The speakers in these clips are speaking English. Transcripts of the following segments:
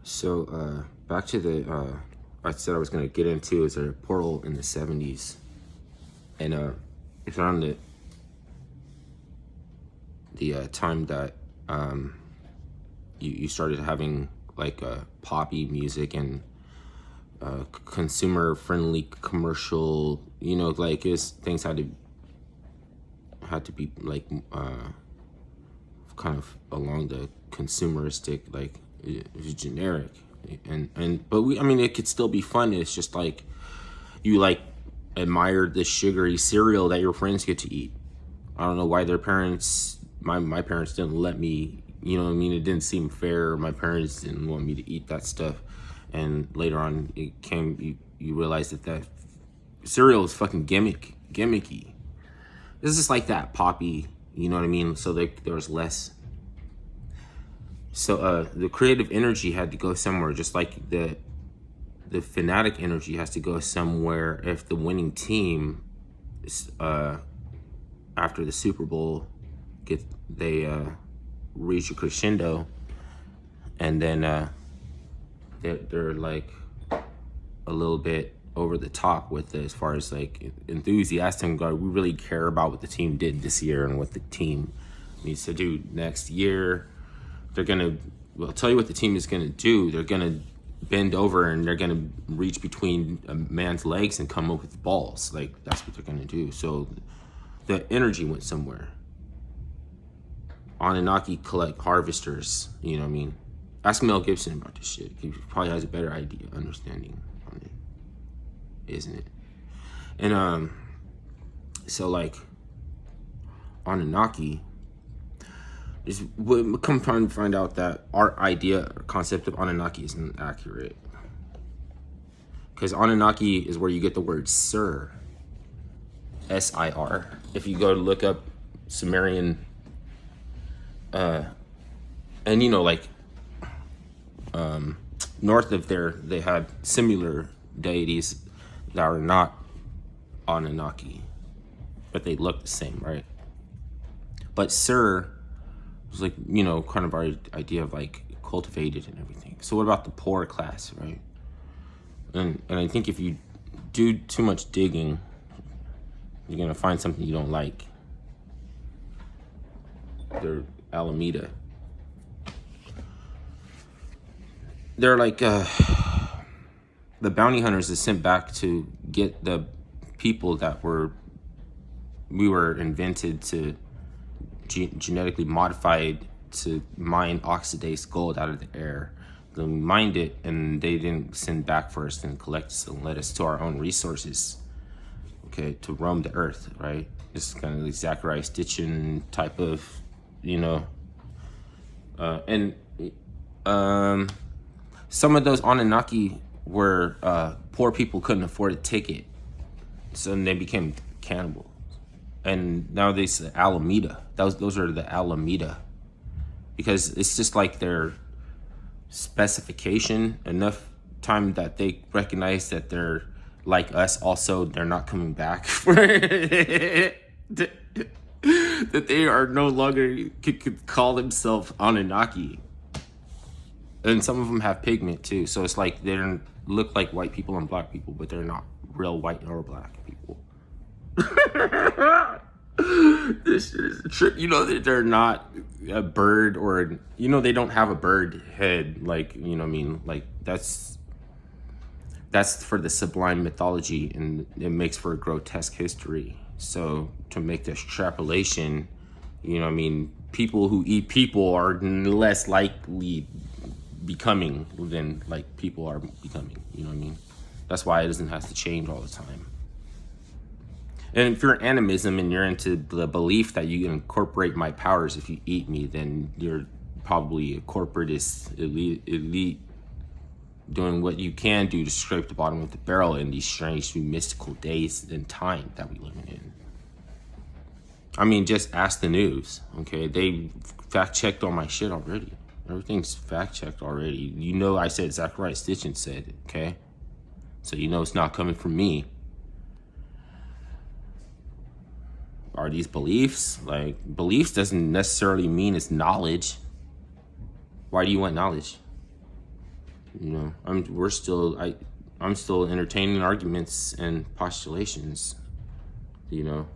So back to the I said I was gonna get into is a portal in the 70s, and it's around the time that you started having like poppy music and consumer friendly commercial. Like things had to be like kind of along the consumeristic, like it was generic, and but I mean it could still be fun. It's just like you like admired the sugary cereal that your friends get to eat. I don't know why their parents, my parents didn't let me, what I mean? It didn't seem fair. My parents didn't want me to eat that stuff. And later on, you realize that cereal is fucking gimmicky. It's just like that poppy, you know what I mean? So there was less. So the creative energy had to go somewhere, just like the fanatic energy has to go somewhere if the winning team after the Super Bowl they reach a crescendo, and then they're like a little bit over the top with it as far as like enthusiastic. We really care about what the team did this year and what the team needs to do next year. They're gonna, well, tell you what the team is gonna do. They're gonna bend over and they're gonna reach between a man's legs and come up with balls. Like that's what they're gonna do. So the energy went somewhere. Anunnaki collect harvesters. You know what I mean? Ask Mel Gibson about this shit. He probably has a better idea, understanding on it, isn't it? And so like Anunnaki is come trying to find out that our idea or concept of Anunnaki isn't accurate. Because Anunnaki is where you get the word Sir, S-I-R. If you go to look up Sumerian, and like north of there, they had similar deities that are not Anunnaki, but they look the same, right? But Sir was like, kind of our idea of like cultivated and everything. So what about the poor class, right? And I think if you do too much digging, you're gonna find something you don't like. They're Alameda. They're like the bounty hunters is sent back to get the people that we were invented to genetically modified to mine oxidized gold out of the air. They mined it and they didn't send back for us and collect us and let us to our own resources, okay, to roam the earth, right? It's kind of like Zachariah Stitchin type of, some of those Anunnaki were poor people couldn't afford a ticket, so then they became cannibals. And now they say Alameda. Those are the Alameda, because it's just like their specification. Enough time that they recognize that they're like us. Also, they're not coming back for that they are no longer could call themselves Anunnaki. And some of them have pigment too, so it's like they don't look like white people and black people, but they're not real white or black people. This shit is a trip. That they're not a bird or they don't have a bird head, like what I mean, like that's for the sublime mythology, and it makes for a grotesque history. So to make the extrapolation, what I mean, people who eat people are less likely becoming than like people are becoming, what I mean? That's why it doesn't have to change all the time. And if you're animism and you're into the belief that you can incorporate my powers if you eat me, then you're probably a corporatist elite doing what you can do to scrape the bottom of the barrel in these strange mystical days and time that we live in. I mean, just ask the news, okay? They fact-checked all my shit already. Everything's fact-checked already. I said Zachariah Stitchin said it, okay? So it's not coming from me. Are these beliefs? Like, beliefs doesn't necessarily mean it's knowledge. Why do you want knowledge? I'm still entertaining arguments and postulations.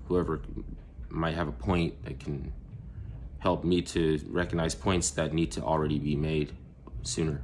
Whoever might have a point that can help me to recognize points that need to already be made sooner.